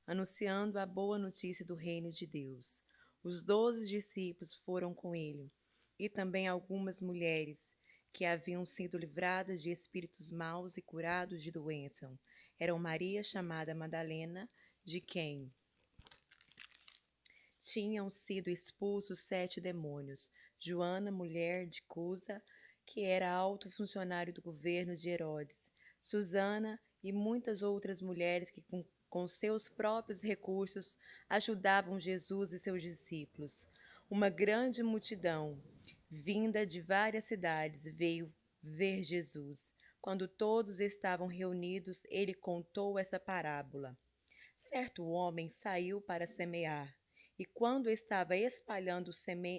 anunciando a boa notícia do reino de Deus. Os 12 discípulos foram com ele, e também algumas mulheres que haviam sido livradas de espíritos maus e curados de doença. Eram Maria, chamada Madalena, de quem tinham sido expulsos 7 demônios, Joana, mulher de Cusa, que era alto funcionário do governo de Herodes, Susana e muitas outras mulheres que, com seus próprios recursos, ajudavam Jesus e seus discípulos. Uma grande multidão, vinda de várias cidades, veio ver Jesus. Quando todos estavam reunidos, ele contou essa parábola. Certo homem saiu para semear, e quando estava espalhando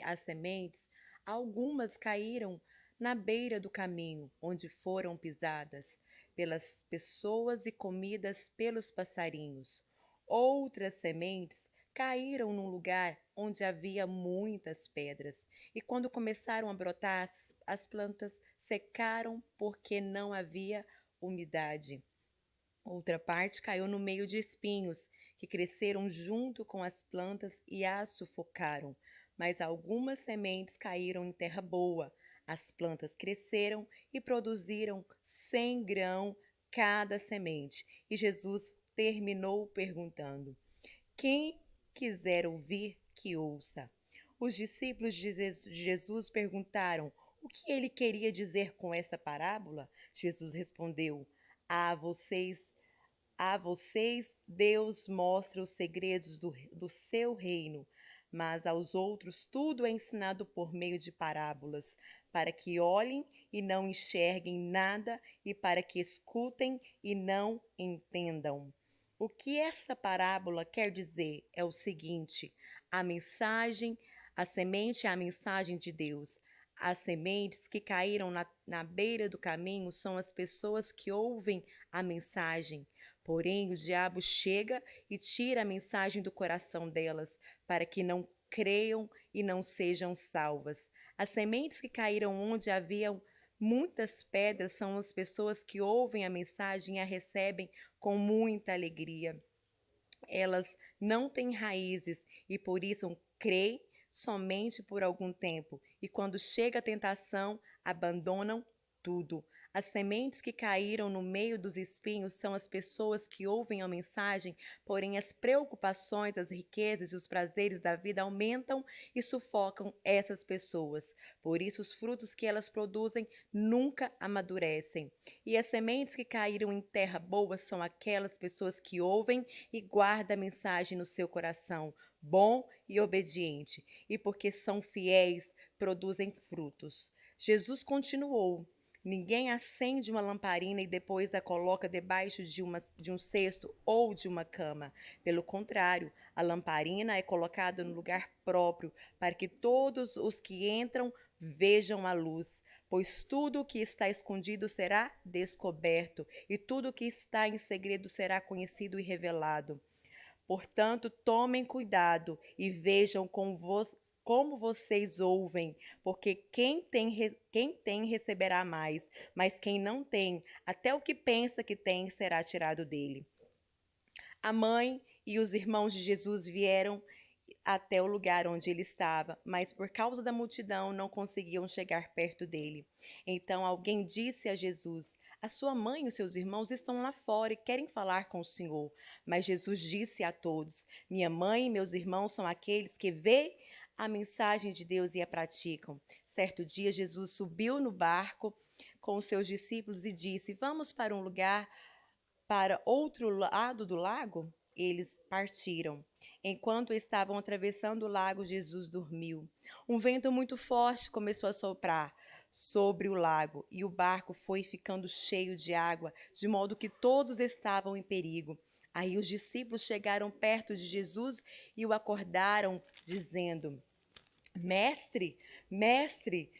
as sementes, algumas caíram na beira do caminho, onde foram pisadas pelas pessoas e comidas pelos passarinhos. Outras sementes caíram num lugar onde havia muitas pedras, e quando começaram a brotar, as plantas secaram porque não havia umidade. Outra parte caiu no meio de espinhos, que cresceram junto com as plantas e as sufocaram. Mas algumas sementes caíram em terra boa. As plantas cresceram e produziram 100 grãos cada semente. E Jesus terminou perguntando: Quem quiser ouvir, que ouça. Os discípulos de Jesus perguntaram o que ele queria dizer com essa parábola. Jesus respondeu: A vocês Deus mostra os segredos do seu reino, mas aos outros tudo é ensinado por meio de parábolas, para que olhem e não enxerguem nada e para que escutem e não entendam. O que essa parábola quer dizer é o seguinte: a mensagem, a semente é a mensagem de Deus. As sementes que caíram na beira do caminho são as pessoas que ouvem a mensagem. Porém, o diabo chega e tira a mensagem do coração delas, para que não creiam e não sejam salvas. As sementes que caíram onde haviam muitas pedras são as pessoas que ouvem a mensagem e a recebem com muita alegria. Elas não têm raízes e por isso creem somente por algum tempo, e quando chega a tentação, abandonam tudo. As sementes que caíram no meio dos espinhos são as pessoas que ouvem a mensagem, porém as preocupações, as riquezas e os prazeres da vida aumentam e sufocam essas pessoas. Por isso, os frutos que elas produzem nunca amadurecem. E as sementes que caíram em terra boa são aquelas pessoas que ouvem e guardam a mensagem no seu coração, bom e obediente, e porque são fiéis, produzem frutos. Jesus continuou: Ninguém acende uma lamparina e depois a coloca debaixo de um cesto ou de uma cama. Pelo contrário, a lamparina é colocada no lugar próprio, para que todos os que entram vejam a luz. Pois tudo o que está escondido será descoberto, e tudo o que está em segredo será conhecido e revelado. Portanto, tomem cuidado e vejam como vocês ouvem, porque quem tem receberá mais, mas quem não tem, até o que pensa que tem será tirado dele. A mãe e os irmãos de Jesus vieram até o lugar onde ele estava, mas por causa da multidão não conseguiam chegar perto dele. Então alguém disse a Jesus: A sua mãe e os seus irmãos estão lá fora e querem falar com o Senhor. Mas Jesus disse a todos: Minha mãe e meus irmãos são aqueles que veem a mensagem de Deus e a praticam. Certo dia, Jesus subiu no barco com os seus discípulos e disse: Vamos para um lugar para outro lado do lago? Eles partiram. Enquanto estavam atravessando o lago, Jesus dormiu. Um vento muito forte começou a soprar sobre o lago e o barco foi ficando cheio de água, de modo que todos estavam em perigo. Aí os discípulos chegaram perto de Jesus e o acordaram, dizendo: Mestre, mestre,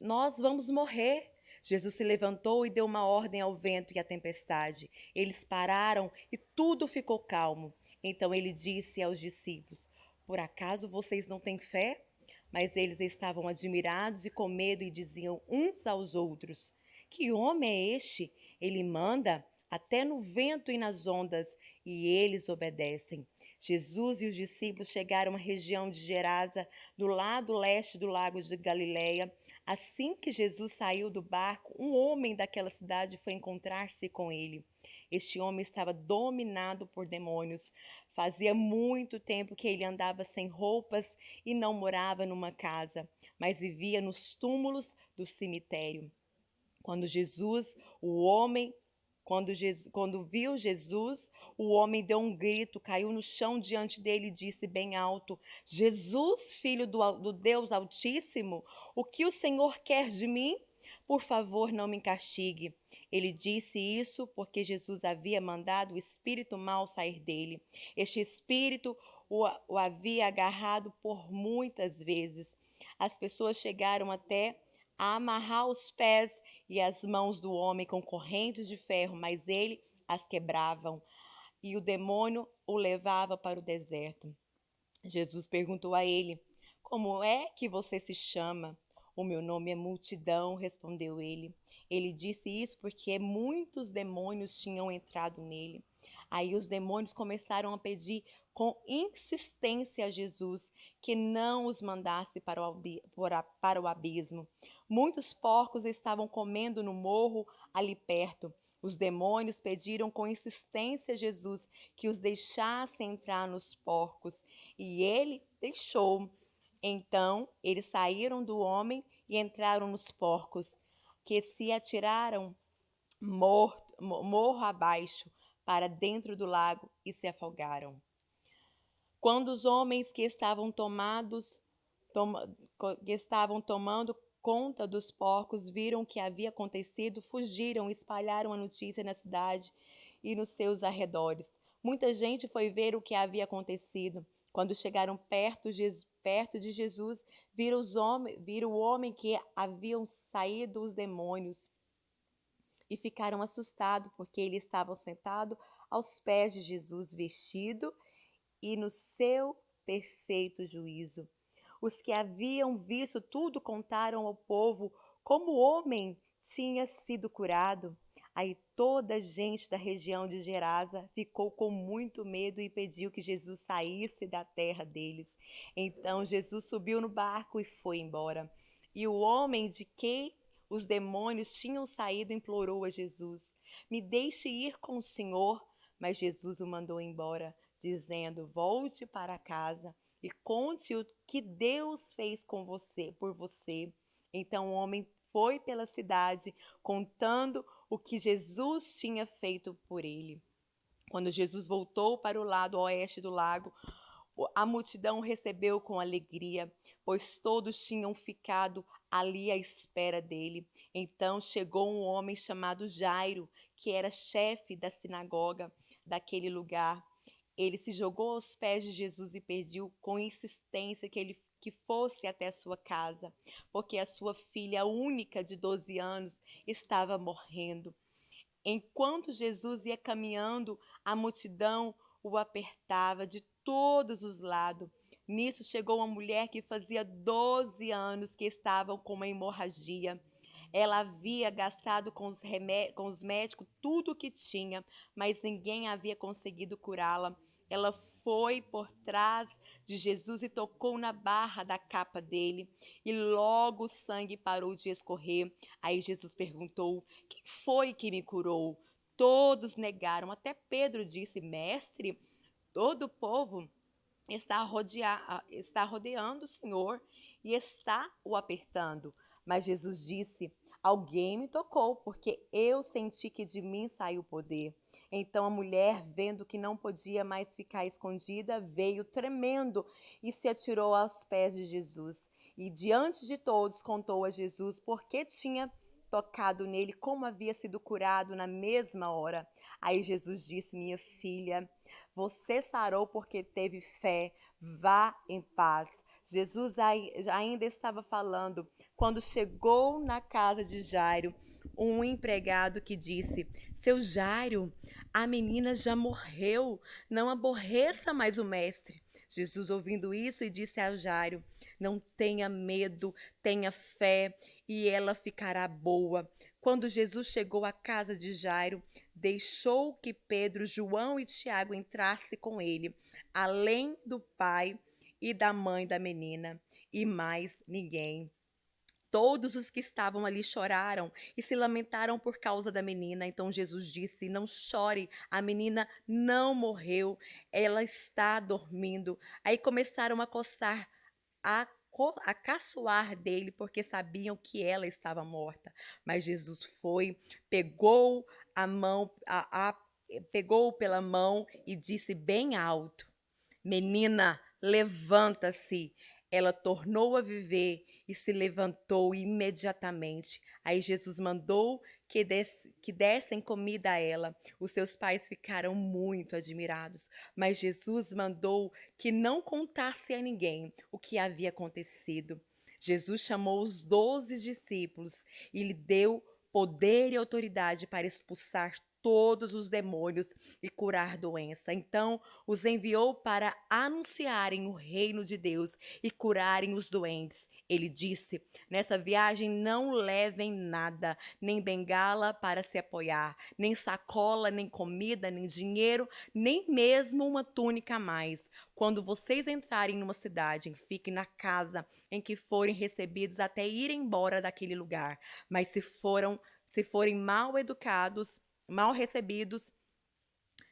nós vamos morrer. Jesus se levantou e deu uma ordem ao vento e à tempestade. Eles pararam e tudo ficou calmo. Então ele disse aos discípulos: Por acaso vocês não têm fé? Mas eles estavam admirados e com medo e diziam uns aos outros: Que homem é este? Ele manda até no vento e nas ondas, e eles obedecem. Jesus e os discípulos chegaram à região de Gerasa, do lado leste do lago de Galileia. Assim que Jesus saiu do barco, um homem daquela cidade foi encontrar-se com ele. Este homem estava dominado por demônios. Fazia muito tempo que ele andava sem roupas e não morava numa casa, mas vivia nos túmulos do cemitério. Quando Jesus, o homem, quando viu Jesus, o homem deu um grito, caiu no chão diante dele e disse bem alto: Jesus, filho do Deus Altíssimo, o que o Senhor quer de mim? Por favor, não me castigue. Ele disse isso porque Jesus havia mandado o espírito mau sair dele. Este espírito o havia agarrado por muitas vezes. As pessoas chegaram até a amarrar os pés e as mãos do homem com correntes de ferro, mas ele as quebravam, e o demônio o levava para o deserto. Jesus perguntou a ele: Como é que você se chama? O meu nome é Multidão, respondeu ele. Ele disse isso porque muitos demônios tinham entrado nele. Aí os demônios começaram a pedir com insistência a Jesus que não os mandasse para o abismo. Muitos porcos estavam comendo no morro ali perto. Os demônios pediram com insistência a Jesus que os deixasse entrar nos porcos, e ele deixou. Então eles saíram do homem e entraram nos porcos, que se atiraram morro abaixo para dentro do lago e se afogaram. Quando os homens que estavam tomando conta dos porcos viram o que havia acontecido, fugiram e espalharam a notícia na cidade e nos seus arredores. Muita gente foi ver o que havia acontecido. Quando chegaram perto de Jesus, viram o homem que haviam saído os demônios e ficaram assustados, porque ele estava sentado aos pés de Jesus, vestido e no seu perfeito juízo. Os que haviam visto tudo contaram ao povo como o homem tinha sido curado. Aí toda a gente da região de Gerasa ficou com muito medo e pediu que Jesus saísse da terra deles. Então Jesus subiu no barco e foi embora. E o homem de quem os demônios tinham saído implorou a Jesus: Me deixe ir com o Senhor. Mas Jesus o mandou embora, dizendo: Volte para casa e conte o que Deus fez com você, por você. Então o homem foi pela cidade contando o que Jesus tinha feito por ele. Quando Jesus voltou para o lado oeste do lago, a multidão recebeu com alegria, pois todos tinham ficado ali à espera dele. Então chegou um homem chamado Jairo, que era chefe da sinagoga daquele lugar. Ele se jogou aos pés de Jesus e pediu com insistência que fosse até a sua casa, porque a sua filha única de 12 anos estava morrendo. Enquanto Jesus ia caminhando, a multidão o apertava de todos os lados. Nisso chegou uma mulher que fazia 12 anos que estava com uma hemorragia. Ela havia gastado com os médicos tudo o que tinha, mas ninguém havia conseguido curá-la. Ela foi por trás de Jesus e tocou na barra da capa dele, e logo o sangue parou de escorrer. Aí Jesus perguntou: Quem foi que me curou? Todos negaram, até Pedro disse: Mestre, todo o povo está rodeando o Senhor e está o apertando. Mas Jesus disse: Alguém me tocou, porque eu senti que de mim saiu o poder. Então a mulher, vendo que não podia mais ficar escondida, veio tremendo e se atirou aos pés de Jesus. E diante de todos contou a Jesus porque tinha tocado nele, como havia sido curado na mesma hora. Aí Jesus disse: Minha filha, você sarou porque teve fé, vá em paz. Jesus ainda estava falando quando chegou na casa de Jairo um empregado que disse: Seu Jairo, a menina já morreu, não aborreça mais o mestre. Jesus, ouvindo isso, e disse a Jairo: Não tenha medo, tenha fé e ela ficará boa. Quando Jesus chegou à casa de Jairo, deixou que Pedro, João e Tiago entrassem com ele, além do pai e da mãe da menina, e mais ninguém. Todos os que estavam ali choraram e se lamentaram por causa da menina. Então Jesus disse: Não chore, a menina não morreu, ela está dormindo. Aí começaram a coçar, a caçoar dele, porque sabiam que ela estava morta. Mas Jesus foi, pegou a mão, pegou pela mão e disse bem alto: Menina, levanta-se. Ela tornou a viver e se levantou imediatamente. Aí Jesus mandou que dessem comida a ela. Os seus pais ficaram muito admirados, mas Jesus mandou que não contasse a ninguém o que havia acontecido. Jesus chamou os 12 discípulos e lhe deu poder e autoridade para expulsar todos os demônios e curar doença. Então, os enviou para anunciarem o reino de Deus e curarem os doentes. Ele disse: Nessa viagem não levem nada, nem bengala para se apoiar, nem sacola, nem comida, nem dinheiro, nem mesmo uma túnica a mais. Quando vocês entrarem numa cidade, fiquem na casa em que forem recebidos até ir embora daquele lugar. Mas se forem mal educados, mal recebidos,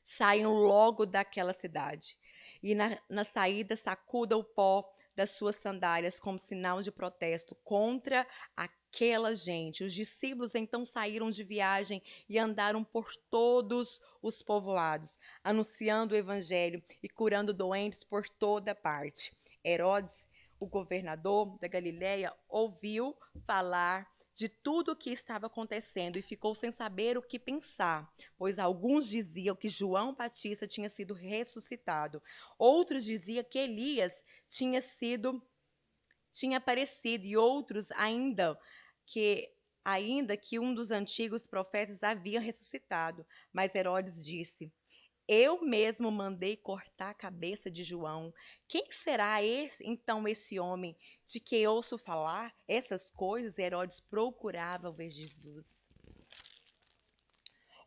saiam logo daquela cidade. E na saída, sacuda o pó das suas sandálias como sinal de protesto contra aquela gente. Os discípulos então saíram de viagem e andaram por todos os povoados, anunciando o evangelho e curando doentes por toda parte. Herodes, o governador da Galiléia, ouviu falar de tudo o que estava acontecendo e ficou sem saber o que pensar, pois alguns diziam que João Batista tinha sido ressuscitado, outros diziam que Elias tinha aparecido e outros ainda que um dos antigos profetas havia ressuscitado. Mas Herodes disse: Eu mesmo mandei cortar a cabeça de João. Quem será então esse homem de que ouço falar? Essas coisas Herodes procurava ver Jesus.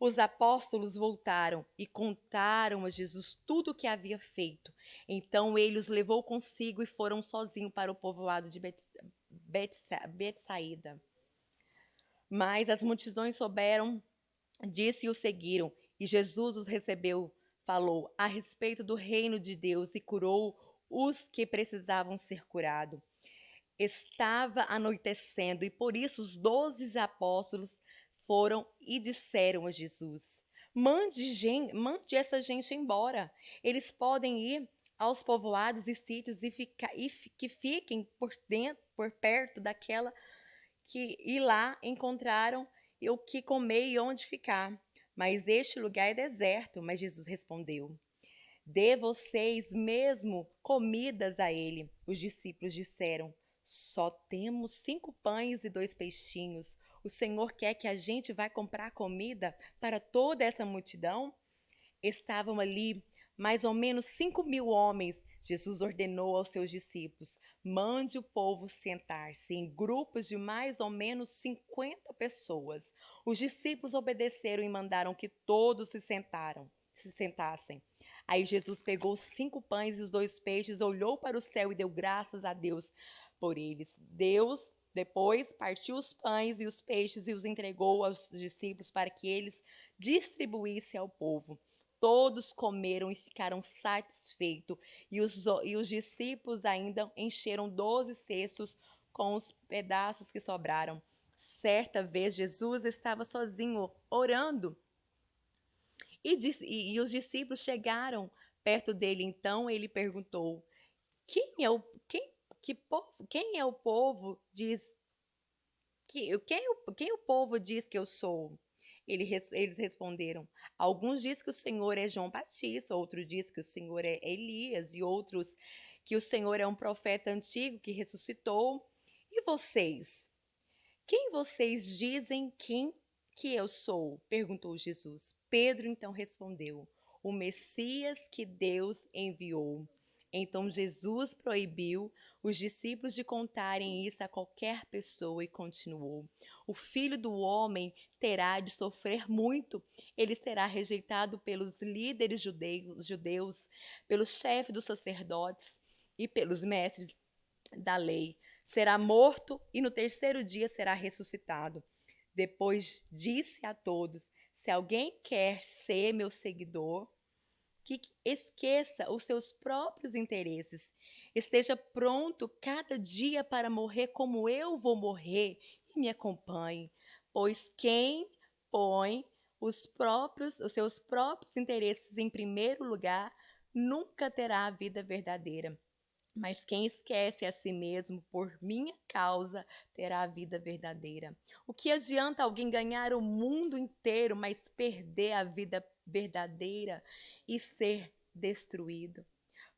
Os apóstolos voltaram e contaram a Jesus tudo o que havia feito. Então ele os levou consigo e foram sozinhos para o povoado de Betsaída. Mas as multidões souberam disso e o seguiram. E Jesus os recebeu, falou a respeito do reino de Deus e curou os que precisavam ser curados. Estava anoitecendo e por isso os 12 apóstolos foram e disseram a Jesus: mande essa gente embora. Eles podem ir aos povoados e sítios que fiquem por perto daquela que e lá encontraram o que comer e onde ficar. Mas este lugar é deserto. Mas Jesus respondeu: Dê vocês mesmo comidas a ele. Os discípulos disseram: Só temos 5 pães e 2 peixinhos. O Senhor quer que a gente vá comprar comida para toda essa multidão? Estavam ali mais ou menos 5.000 homens. Jesus ordenou aos seus discípulos: mande o povo sentar-se em grupos de mais ou menos 50 pessoas. Os discípulos obedeceram e mandaram que todos se sentassem. Aí Jesus pegou os 5 pães e os 2 peixes, olhou para o céu e deu graças a Deus por eles. Depois partiu os pães e os peixes e os entregou aos discípulos para que eles distribuíssem ao povo. Todos comeram e ficaram satisfeitos, e os discípulos ainda encheram 12 cestos com os pedaços que sobraram. Certa vez Jesus estava sozinho, orando, e os discípulos chegaram perto dele. Então ele perguntou: Quem é o, quem, quem é o povo diz quem o povo diz que eu sou? Eles responderam: Alguns dizem que o Senhor é João Batista, outros dizem que o Senhor é Elias, e outros que o Senhor é um profeta antigo que ressuscitou. E vocês? Quem vocês dizem que eu sou? Perguntou Jesus. Pedro então respondeu: O Messias que Deus enviou. Então Jesus proibiu os discípulos de contarem isso a qualquer pessoa e continuou: O Filho do Homem terá de sofrer muito. Ele será rejeitado pelos líderes judeus, pelo chefe dos sacerdotes e pelos mestres da lei. Será morto e no terceiro dia será ressuscitado. Depois disse a todos: Se alguém quer ser meu seguidor, que esqueça os seus próprios interesses. Esteja pronto cada dia para morrer como eu vou morrer e me acompanhe. Pois quem põe os seus próprios interesses em primeiro lugar nunca terá a vida verdadeira. Mas quem esquece a si mesmo por minha causa terá a vida verdadeira. O que adianta alguém ganhar o mundo inteiro, mas perder a vida verdadeira e ser destruído?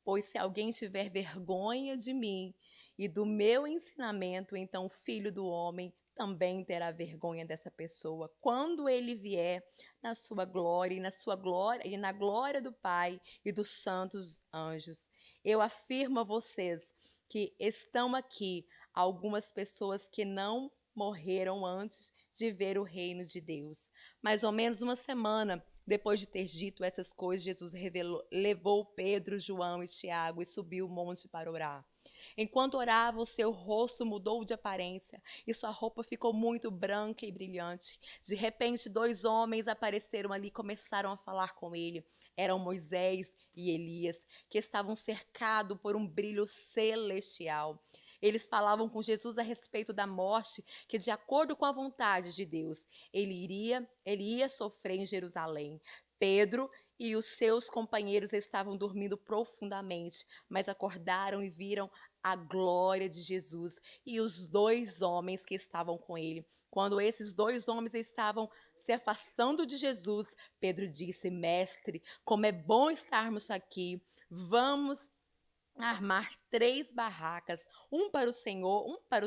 Pois se alguém tiver vergonha de mim e do meu ensinamento, então o Filho do Homem também terá vergonha dessa pessoa quando ele vier na sua glória e na glória do Pai e dos santos anjos. Eu afirmo a vocês que estão aqui algumas pessoas que não morreram antes de ver o reino de Deus. Mais ou menos uma semana depois de ter dito essas coisas, Jesus levou Pedro, João e Tiago e subiu o monte para orar. Enquanto orava, o seu rosto mudou de aparência e sua roupa ficou muito branca e brilhante. De repente, dois homens apareceram ali e começaram a falar com ele. Eram Moisés e Elias, que estavam cercados por um brilho celestial. Eles falavam com Jesus a respeito da morte, que de acordo com a vontade de Deus, ele ia sofrer em Jerusalém. Pedro e os seus companheiros estavam dormindo profundamente, mas acordaram e viram a glória de Jesus e os dois homens que estavam com ele. Quando esses dois homens estavam se afastando de Jesus, Pedro disse: Mestre, como é bom estarmos aqui. Vamos armar três barracas, um para o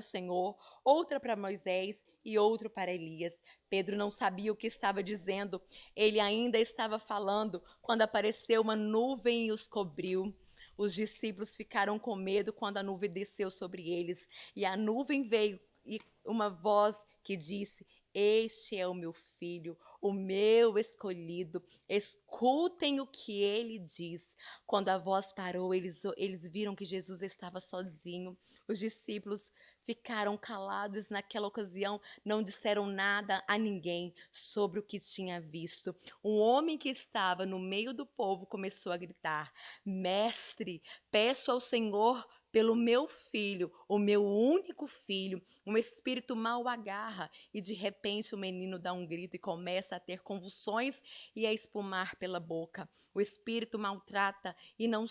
Senhor, outra para Moisés e outro para Elias. Pedro não sabia o que estava dizendo. Ele ainda estava falando quando apareceu uma nuvem e os cobriu. Os discípulos ficaram com medo quando a nuvem desceu sobre eles. E a nuvem veio e uma voz que disse: Este é o meu filho, o meu escolhido. Escutem o que ele diz. Quando a voz parou, eles viram que Jesus estava sozinho. Os discípulos ficaram calados naquela ocasião, não disseram nada a ninguém sobre o que tinha visto. Um homem que estava no meio do povo começou a gritar: Mestre, peço ao Senhor pelo meu filho, o meu único filho. Um espírito mau agarra e de repente o menino dá um grito e começa a ter convulsões e a espumar pela boca. O espírito maltrata e não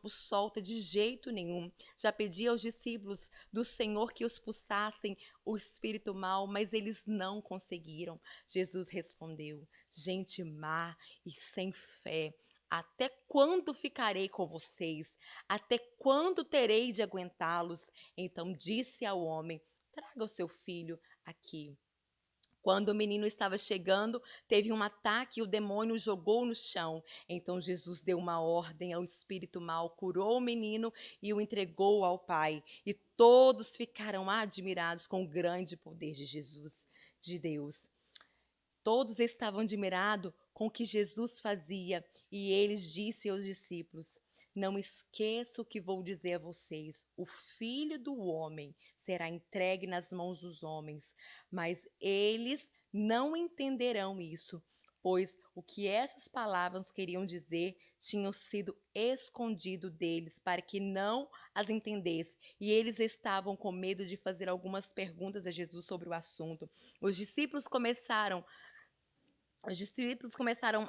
o solta de jeito nenhum. Já pedi aos discípulos do Senhor que os expulsassem o espírito mau, mas eles não conseguiram. Jesus respondeu: Gente má e sem fé, até quando ficarei com vocês? Até quando terei de aguentá-los? Então disse ao homem: Traga o seu filho aqui. Quando o menino estava chegando, teve um ataque e o demônio o jogou no chão. Então Jesus deu uma ordem ao espírito mau, curou o menino e o entregou ao pai. E todos ficaram admirados com o grande poder de Jesus, de Deus. Todos estavam admirados com o que Jesus fazia e eles disse aos discípulos: Não esqueça o que vou dizer a vocês. O Filho do Homem será entregue nas mãos dos homens, mas eles não entenderão isso, pois o que essas palavras queriam dizer tinham sido escondido deles para que não as entendesse, e eles estavam com medo de fazer algumas perguntas a Jesus sobre o assunto. Os discípulos começaram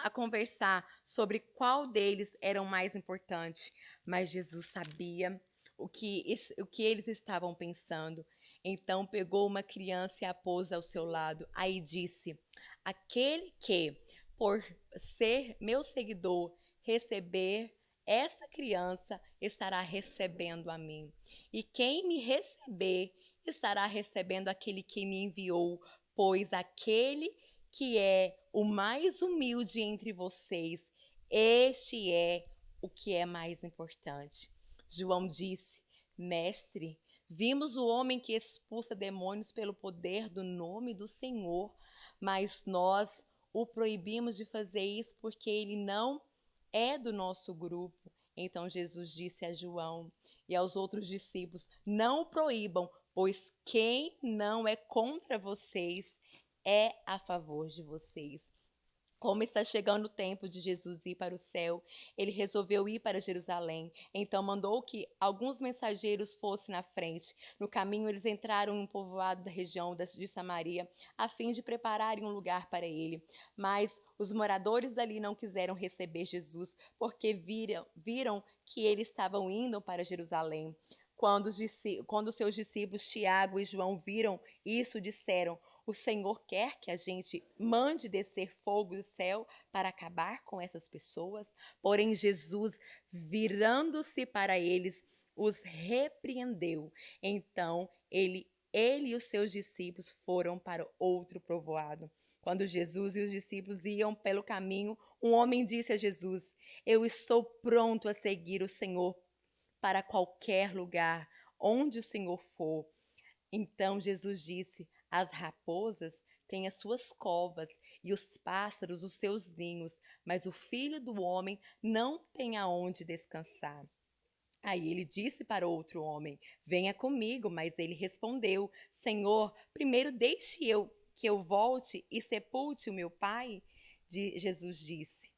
a conversar sobre qual deles era o mais importante, mas Jesus sabia o que eles estavam pensando. Então pegou uma criança e a pôs ao seu lado. Aí disse: Aquele que, por ser meu seguidor, receber essa criança, estará recebendo a mim. E quem me receber, estará recebendo aquele que me enviou, pois aquele que é o mais humilde entre vocês, este é o que é mais importante. João disse: Mestre, vimos o homem que expulsa demônios pelo poder do nome do Senhor, mas nós o proibimos de fazer isso porque ele não é do nosso grupo. Então Jesus disse a João e aos outros discípulos: Não o proíbam, pois quem não é contra vocês é a favor de vocês. Como está chegando o tempo de Jesus ir para o céu, ele resolveu ir para Jerusalém. Então mandou que alguns mensageiros fossem na frente. No caminho, eles entraram em um povoado da região de Samaria, a fim de prepararem um lugar para ele. Mas os moradores dali não quiseram receber Jesus, porque viram que eles estavam indo para Jerusalém. Quando seus discípulos Tiago e João viram isso, disseram: O Senhor quer que a gente mande descer fogo do céu para acabar com essas pessoas? Porém, Jesus, virando-se para eles, os repreendeu. Então, ele e os seus discípulos foram para outro povoado. Quando Jesus e os discípulos iam pelo caminho, um homem disse a Jesus: Eu estou pronto a seguir o Senhor para qualquer lugar, onde o Senhor for. Então Jesus disse: As raposas têm as suas covas e os pássaros os seus ninhos, mas o filho do homem não tem aonde descansar. Aí ele disse para outro homem: Venha comigo. Mas ele respondeu: Senhor, primeiro deixe que eu volte e sepulte o meu pai. Jesus disse: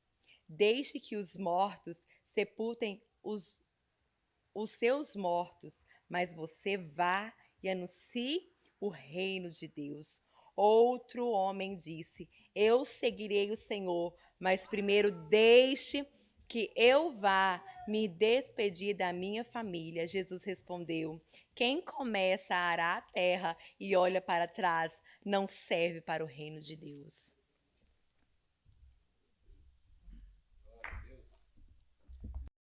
Deixe que os mortos sepultem os seus mortos, mas você vá e anuncie o reino de Deus. Outro homem disse: Eu seguirei o Senhor, mas primeiro deixe que eu vá me despedir da minha família. Jesus respondeu: Quem começa a arar a terra e olha para trás não serve para o reino de Deus.